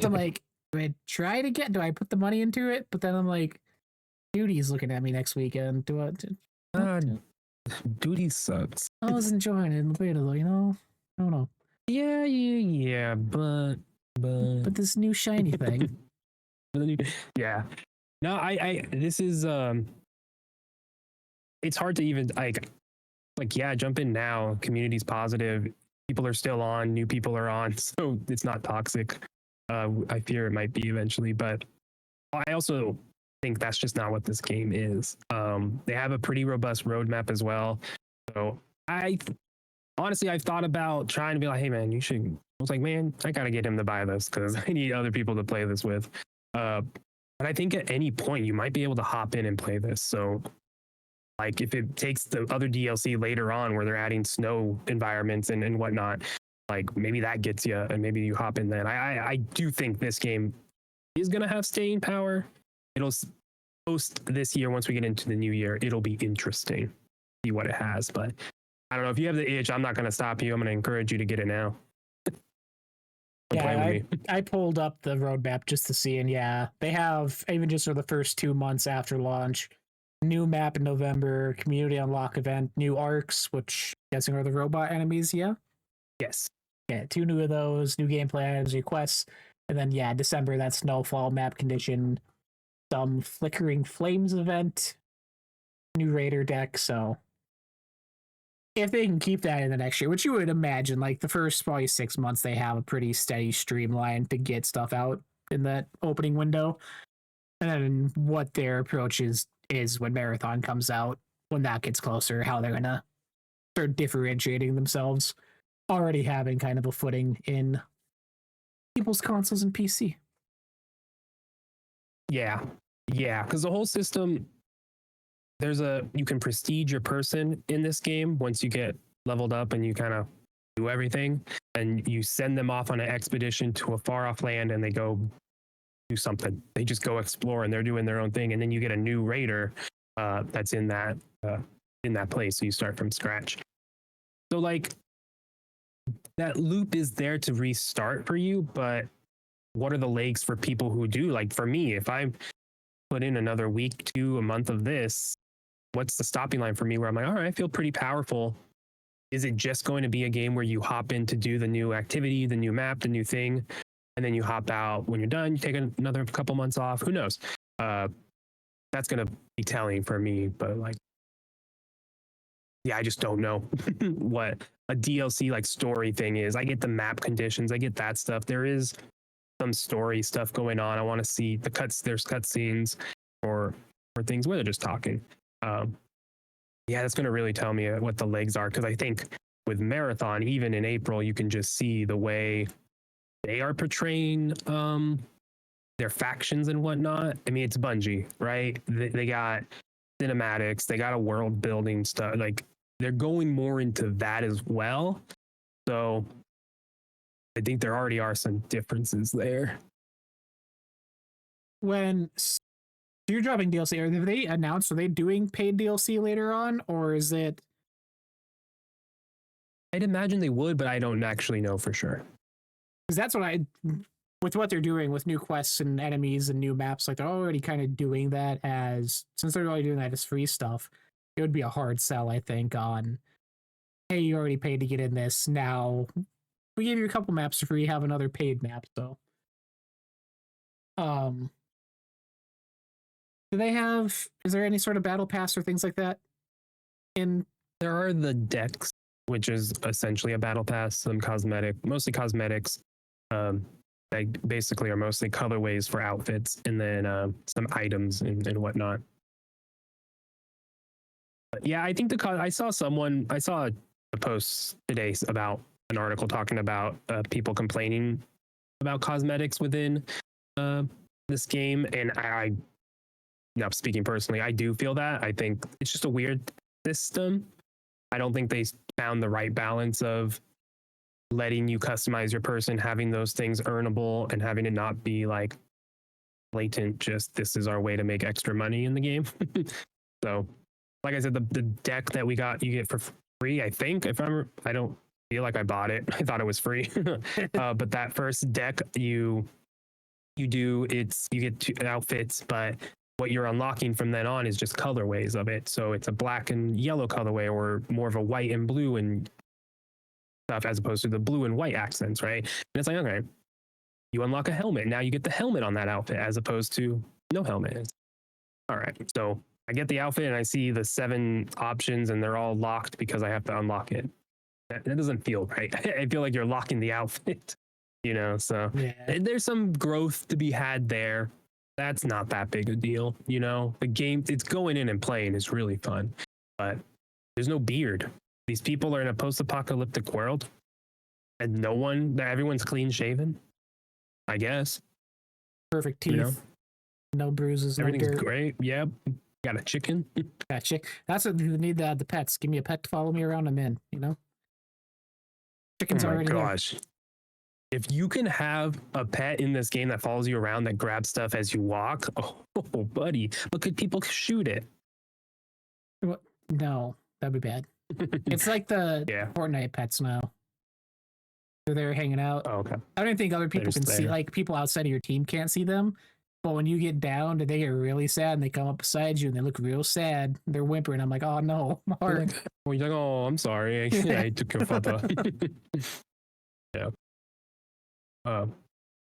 I'm like, do I try to get? Do I put the money into it? But then I'm like, Duty's looking at me next weekend. Duty sucks. I was enjoying it in the beta, though. You know, I don't know. Yeah, but this new shiny thing. Yeah. No, I this is it's hard to even like yeah, jump in now. Community's positive. People are still on, new people are on, so it's not toxic. I fear it might be eventually, but I also think that's just not what this game is. They have a pretty robust roadmap as well. So honestly, I've thought about trying to be like, hey man, you should. I was like, man, I gotta get him to buy this because I need other people to play this with. But I think at any point you might be able to hop in and play this. So like if it takes the other DLC later on where they're adding snow environments and whatnot, like maybe that gets you and maybe you hop in then. I do think this game is gonna have staying power. It'll post this year once we get into the new year. It'll be interesting, see what it has. But I don't know if you have the itch. I'm not gonna stop you. I'm gonna encourage you to get it now. Yeah, I pulled up the roadmap just to see, and yeah, they have even just for the first 2 months after launch, new map in November, community unlock event, new arcs, which I'm guessing are the robot enemies. Yeah. Yes. Yeah, 2 new of those, new gameplay items, requests, and then yeah, December that snowfall map condition, some flickering flames event, new raider deck. So if they can keep that in the next year, which you would imagine, like the first probably 6 months, they have a pretty steady streamline to get stuff out in that opening window. And then what their approach is when Marathon comes out, when that gets closer, how they're going to start differentiating themselves, already having kind of a footing in people's consoles and PC. Yeah, because the whole system, you can prestige your person in this game once you get leveled up and you kind of do everything, and you send them off on an expedition to a far off land and they go do something. They just go explore and they're doing their own thing, and then you get a new raider that's in that place, so you start from scratch. So like that loop is there to restart for you, but what are the legs for people who do? Like for me, if I put in another week to a month of this, what's the stopping line for me where I'm like, all right, I feel pretty powerful? Is it just going to be a game where you hop in to do the new activity, the new map, the new thing, and then you hop out when you're done, you take another couple months off? Who knows? That's going to be telling for me, but like, yeah, I just don't know what a DLC like story thing is. I get the map conditions, I get that stuff. There is some story stuff going on. I want to see there's cutscenes or things where they're just talking. Yeah, that's going to really tell me what the legs are, because I think with Marathon, even in April, you can just see the way they are portraying their factions and whatnot. I mean, it's Bungie, right? They got cinematics, they got a world building stuff. Like they're going more into that as well. So I think there already are some differences there. When you're dropping DLC. Have they announced? Are they doing paid DLC later on, or is it? I'd imagine they would, but I don't actually know for sure. Because that's what with what they're doing with new quests and enemies and new maps, like they're already kind of doing that since they're already doing that as free stuff. It would be a hard sell, I think, on, hey, you already paid to get in this. Now we gave you a couple maps for free, have another paid map. So, do they have? Is there any sort of battle pass or things like that? There are the decks, which is essentially a battle pass, some mostly cosmetics. They basically are mostly colorways for outfits, and then some items and whatnot. But yeah, I think I saw a post today about an article talking about people complaining about cosmetics within this game, and I, not speaking personally, I do feel that. I think it's just a weird system. I don't think they found the right balance of letting you customize your person, having those things earnable, and having it not be like blatant, just this is our way to make extra money in the game. So, like I said, the deck that you get for free, I think, I don't feel like I bought it. I thought it was free. But that first deck you get 2 outfits, but what you're unlocking from then on is just colorways of it. So it's a black and yellow colorway, or more of a white and blue and stuff, as opposed to the blue and white accents, right? And it's like, okay, you unlock a helmet. Now you get the helmet on that outfit, as opposed to no helmet. It's, all right. So I get the outfit and I see the 7 options and they're all locked because I have to unlock it. That doesn't feel right. I feel like you're locking the outfit, so Yeah. there's some growth to be had there. That's not that big a deal. The game, it's going in and playing is really fun, but there's no beard. These people are in a post-apocalyptic world, and everyone's clean shaven, I guess. Perfect teeth. No bruises. Everything's no dirt. great. Yep. Got a chicken. Gotcha. That's what you need, the pets. Give me a pet to follow me around. I'm in, Chicken's already there. Oh my gosh. If you can have a pet in this game that follows you around, that grabs stuff as you walk, oh buddy, but could people shoot it? No, that'd be bad. It's like the Fortnite pets now. They're there hanging out. Oh, okay. I don't think other people can see, like people outside of your team can't see them. But when you get down, they get really sad and they come up beside you and they look real sad. They're whimpering. I'm like, oh no, my heart. You're like, oh, I'm sorry. I took your photo. Yeah. Yeah,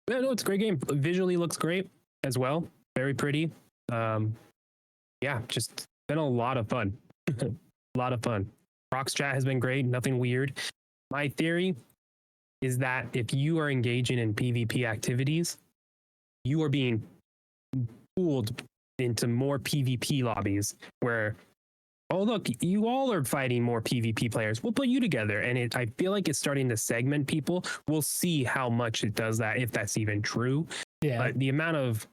no, it's a great game. Visually looks great as well. Very pretty. Yeah, just been a lot of fun. A lot of fun. Prox chat has been great. Nothing weird. My theory is that if you are engaging in PvP activities, you are being pulled into more PvP lobbies where, oh, look, you all are fighting more PvP players. We'll put you together. And I feel like it's starting to segment people. We'll see how much it does that, if that's even true. Yeah. But the amount of,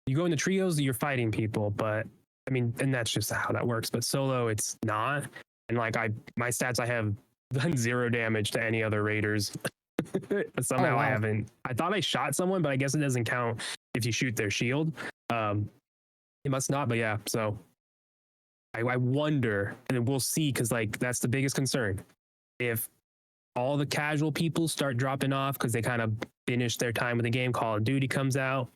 you go into trios, you're fighting people. But I mean, and that's just how that works. But solo, it's not. And like my stats, I have done 0 damage to any other raiders. Somehow I haven't. I thought I shot someone, but I guess it doesn't count if you shoot their shield. It must not, but yeah. So I wonder, and we'll see, because like that's the biggest concern. If all the casual people start dropping off because they kind of finish their time with the game, Call of Duty comes out,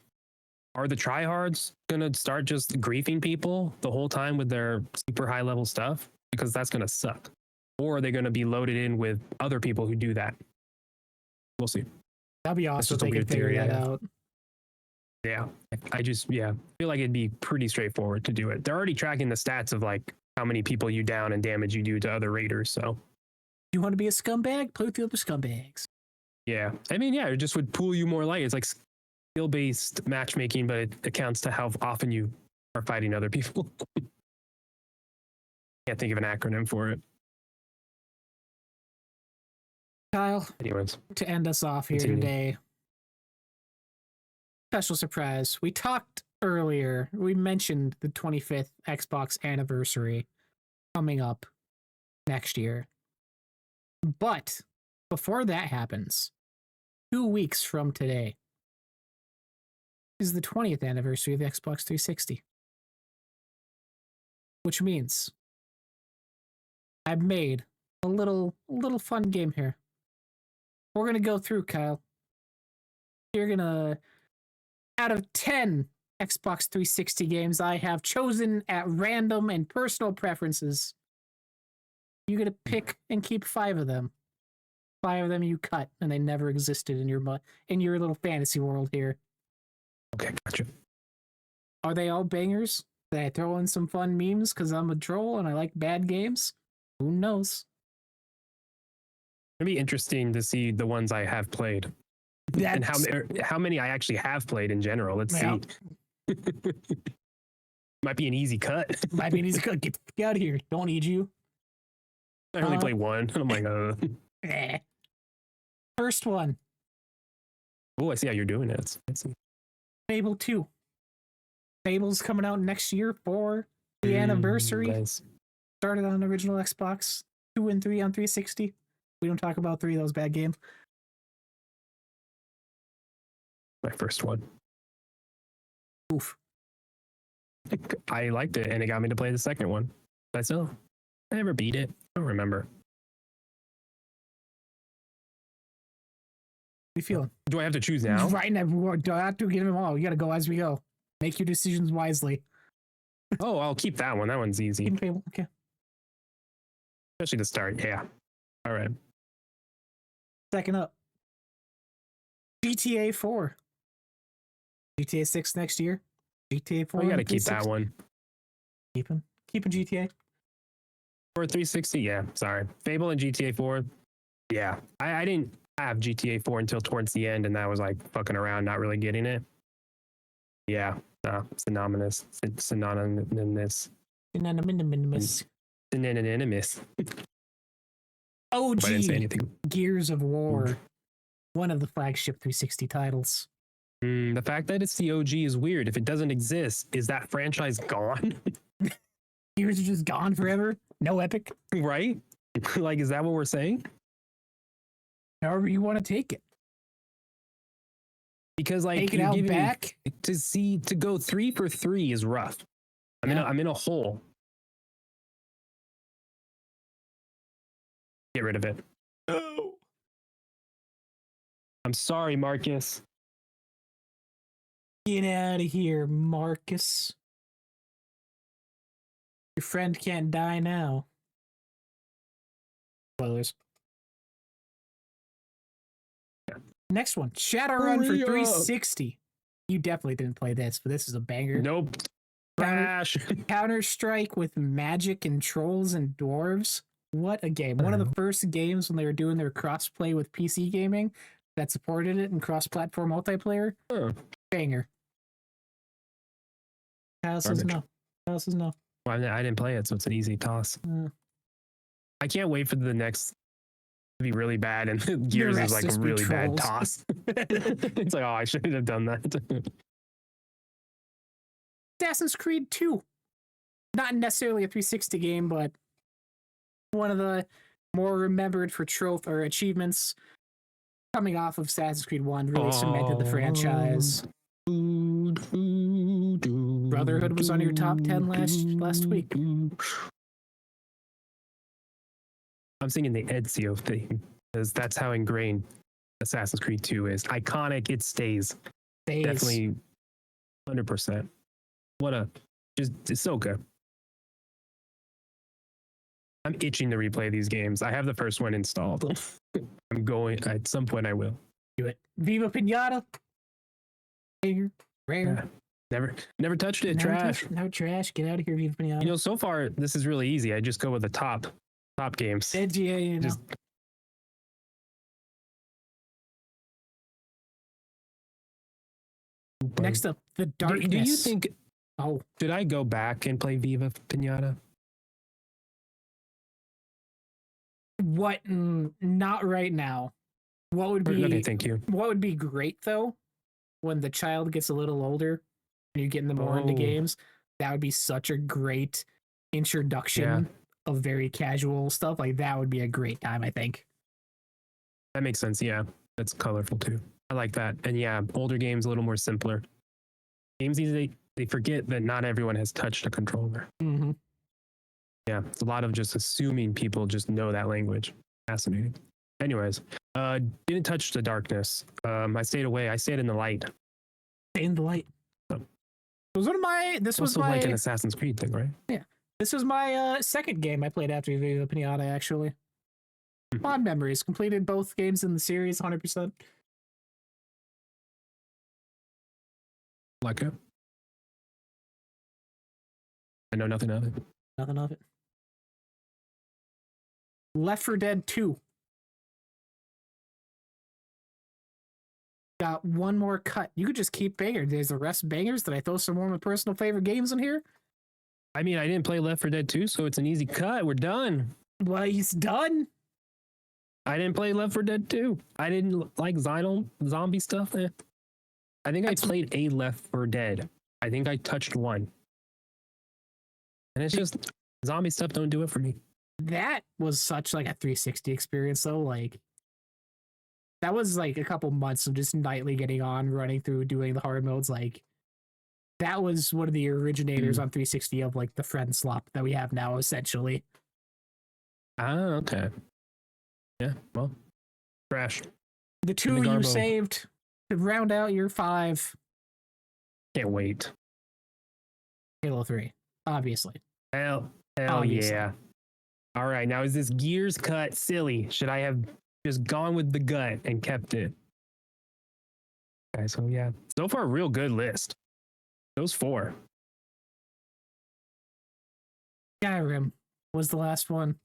are the tryhards gonna start just griefing people the whole time with their super high level stuff? Because that's gonna suck. Or are they gonna be loaded in with other people who do that? We'll see. That'd be awesome if they could figure that out. Yeah, I feel like it'd be pretty straightforward to do it. They're already tracking the stats of like how many people you down and damage you do to other raiders. So, you want to be a scumbag? Play with the other scumbags. Yeah, I mean, yeah, it just would pull you more light. It's like skill-based matchmaking, but it accounts to how often you are fighting other people. Can't think of an acronym for it. Kyle, anyways, to end us off here today, special surprise. We talked earlier, we mentioned the 25th Xbox anniversary coming up next year. But before that happens, 2 weeks from today, is the 20th anniversary of the Xbox 360. Which means I've made a little fun game here. We're gonna go through, Kyle. You're gonna, out of 10 Xbox 360 games I have chosen at random and personal preferences, you're gonna pick and keep 5 of them. 5 of them you cut, and they never existed in your little fantasy world here. Okay, gotcha. Are they all bangers? Did I throw in some fun memes because I'm a troll and I like bad games? Who knows? It'd be interesting to see the ones I have played and how many I actually have played in general. Let's see. Might be an easy cut. Might be an easy cut. Get the fuck out of here. Don't need you. I only played one. I'm like, First one. Oh, I see how you're doing it. Fable 2. Fable's coming out next year for the anniversary. Nice. Started on original Xbox. 2 and 3 on 360. We don't talk about 3 of those bad games. My first one. Oof. I liked it, and it got me to play the second one. But still, I never beat it. I don't remember. How you feeling? Do I have to choose now? Right now, do I have to get them all? You gotta go as we go. Make your decisions wisely. Oh, I'll keep that one. That one's easy. Fable. Okay. Especially to start. Yeah. All right. Second up. GTA 4. GTA 6 next year. GTA 4. We gotta keep that one. Keeping GTA. For 360, yeah. Sorry. Fable and GTA 4. Yeah. I didn't have GTA 4 until towards the end, and that was like fucking around, not really getting it. Yeah. Synonymous. Synonymous. Synonymous. OG I didn't say anything. Gears of War. One of the flagship 360 titles. The fact that it's the OG is weird. If it doesn't exist, is that franchise gone? Gears are just gone forever? No epic? Right? Like, is that what we're saying? However you want to take it. Because like take it out back to go 3 for 3 is rough. I'm in a hole. Get rid of it. No. I'm sorry, Marcus. Get out of here, Marcus. Your friend can't die now. Spoilers. Next one, Shadowrun for 360. You definitely didn't play this, but this is a banger. Nope. Trash. Counter-Strike with magic and trolls and dwarves. What a game. One of the first games when they were doing their cross-play with PC gaming that supported it in cross-platform multiplayer. Banger. Kyle says no. Kyle says no. Well, I didn't play it, so it's an easy toss. I can't wait for the next to be really bad, and Gears is like a really bad toss. It's like, oh, I shouldn't have done that. Assassin's Creed 2. Not necessarily a 360 game, but one of the more remembered for trophy or achievements coming off of Assassin's Creed 1 really cemented the franchise. Brotherhood was on your top 10 last week. I'm singing the Ezio thing because that's how ingrained Assassin's Creed 2 is. Iconic, it stays. Definitely 100%. It's so good. I'm itching to replay these games. I have the first one installed. I'm going, at some point I will. Do it. Viva Pinata. Rare. Yeah. Never touched it. Trash. No trash. Get out of here, Viva Pinata. You know, so far, this is really easy. I just go with the top games. Yeah, you know. Next up, The Darkness. Do you think... Oh, should I go back and play Viva Pinata? What? Not right now. What would be? Okay, thank you. What would be great though, when the child gets a little older, and you're getting them more into games. That would be such a great introduction of very casual stuff. Like that would be a great time, I think. That makes sense. Yeah, that's colorful too. I like that. And yeah, older games a little more simpler. games these days, they forget that not everyone has touched a controller. Mm-hmm. Yeah, it's a lot of just assuming people just know that language. Fascinating. Anyways, didn't touch the darkness. I stayed away. I stayed in the light. Stay in the light. Oh. Was one of my. This was Also my like an Assassin's Creed thing, right? Yeah. This was my second game I played after Viva Pinata, actually. Fond memories. Completed both games in the series 100%. Like it. I know nothing of it. Nothing of it. Left 4 Dead 2. Got one more cut. You could just keep bangers. There's the rest bangers. Did I throw some more of my personal favorite games in here? I mean, I didn't play Left 4 Dead 2, so it's an easy cut. We're done. Well, he's done. I didn't play Left 4 Dead 2. I didn't like zombie stuff. I think I played a Left 4 Dead. I think I touched one. And it's just zombie stuff don't do it for me. That was such like a 360 experience though. Like that was like a couple months of just nightly getting on, running through, doing the hard modes. Like that was one of the originators on 360 of like the friend swap that we have now, essentially. Ah, okay. Yeah, well, trash. The 2 you saved to round out your 5. Can't wait. Halo 3, obviously. Hell Obviously. yeah. All right, now is this Gears cut silly? Should I have just gone with the gut and kept it? Okay, so yeah. So far, real good list. Those 4. Skyrim was the last one.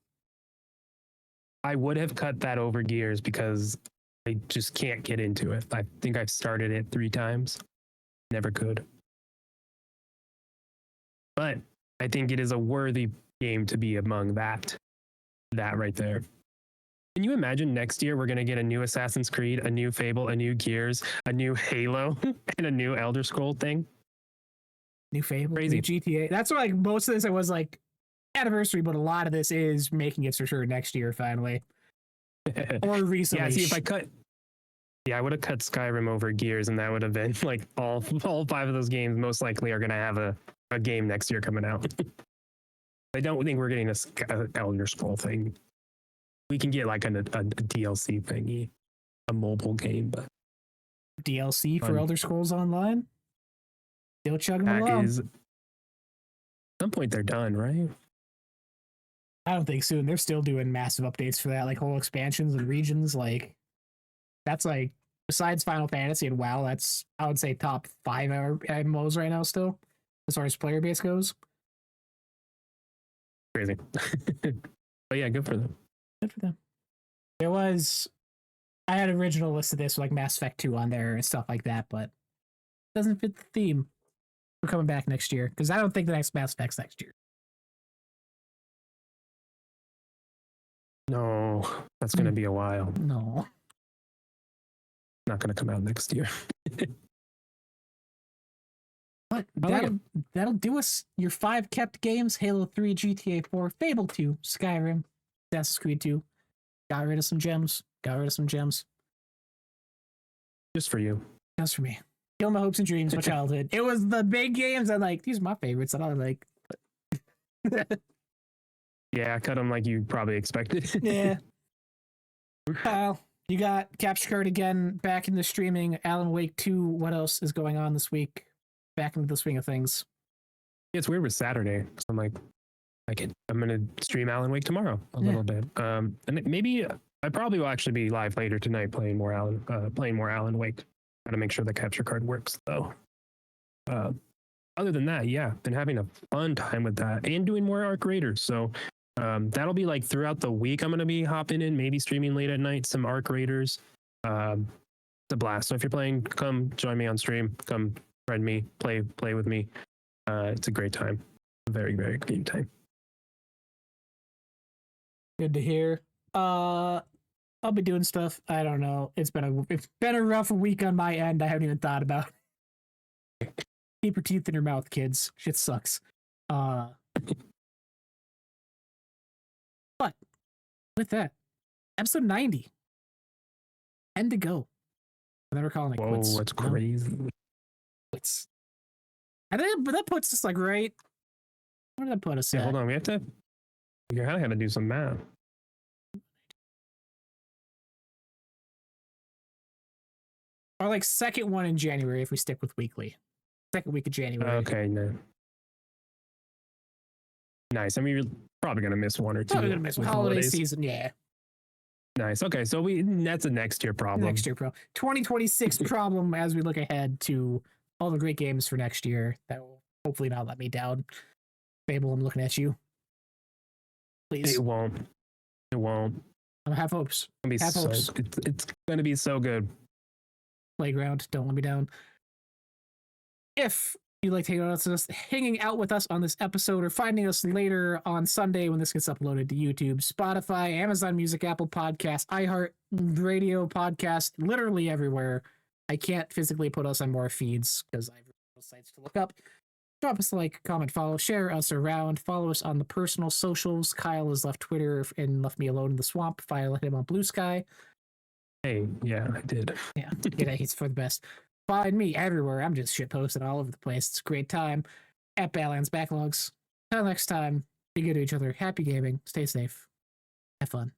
I would have cut that over Gears because I just can't get into it. I think I've started it 3 times. Never could. But I think it is a worthy game to be among that right there. Can you imagine next year we're going to get a new Assassin's Creed, a new Fable, a new Gears, a new Halo, and a new Elder Scroll thing? New Fable, Crazy. new GTA. That's why like most of this I was like anniversary, but a lot of this is making it for sure next year finally. Or recently. Yeah, see if I cut. Yeah, I would have cut Skyrim over Gears, and that would have been like all 5 of those games most likely are going to have a game next year coming out. I don't think we're getting a Elder Scroll thing. We can get like a DLC thingy, a mobile game, but DLC for Elder Scrolls Online. Still chugging along. At some point they're done, right? I don't think soon. They're still doing massive updates for that, like whole expansions and regions. Like that's like besides Final Fantasy and WoW, that's I would say top 5 MMOs right now still, as far as player base goes. Crazy. But yeah, good for them. Good for them. I had an original list of this with like Mass Effect 2 on there and stuff like that, but it doesn't fit the theme. We're coming back next year because I don't think the next Mass Effect's next year. No, that's going to be a while. No. Not going to come out next year. But that'll do us. Your 5 kept games: Halo 3, GTA 4, Fable 2, Skyrim, Assassin's Creed 2. Got rid of some gems. Just for you. Just for me. Kill my hopes and dreams, my childhood. It was the big games. I'm like, these are my favorites. And I was like, yeah, I cut them like you probably expected. yeah. Kyle, you got Capture Card again back in the streaming. Alan Wake 2. What else is going on this week? Back into the swing of things. It's weird with Saturday. So I'm like, I'm gonna stream Alan Wake tomorrow a little bit. And maybe I probably will actually be live later tonight playing more Alan Wake. Gotta make sure the capture card works though. Other than that, yeah, been having a fun time with that and doing more Arc Raiders. So that'll be like throughout the week. I'm gonna be hopping in, maybe streaming late at night some Arc Raiders. It's a blast. So if you're playing, come join me on stream. Come friend me, play with me. It's a great time. A very, very great time. Good to hear. I'll be doing stuff. I don't know. It's been a rough week on my end. I haven't even thought about it. Keep your teeth in your mouth, kids. Shit sucks. But with that, episode 90. 10 to go. And then we're calling it quits. Whoa, that's crazy. Quits. And then, but that puts us like right. Where did that put us Yeah, at? hold on. We have to. You're gonna have to do some math. Or like second one in January if we stick with weekly. Second week of January. Okay, no. Nice. I mean, you're probably gonna miss one or two. Probably gonna miss with holiday holidays. season. Yeah. Nice. Okay, so that's a next year problem. Next year, 2026 problem as we look ahead to all the great games for next year that will hopefully not let me down. Fable, I'm looking at you. Please. It won't. It won't. I have hopes. It's gonna Have be so. hopes. It's gonna be so good. Playground, don't let me down. If you'd like to hanging out with us on this episode or finding us later on Sunday when this gets uploaded to YouTube, Spotify, Amazon Music, Apple Podcasts, iHeart Radio Podcast, literally everywhere. I can't physically put us on more feeds because I have sites to look up. Drop us a like, comment, follow, share us around, follow us on the personal socials. Kyle has left Twitter and left me alone in the swamp. Follow him on Blue Sky. Hey, yeah, I did. Yeah, he's for the best. Find me everywhere. I'm just shit posted all over the place. It's a great time at Badlands Backlogs. Until next time, be good to each other. Happy gaming. Stay safe. Have fun.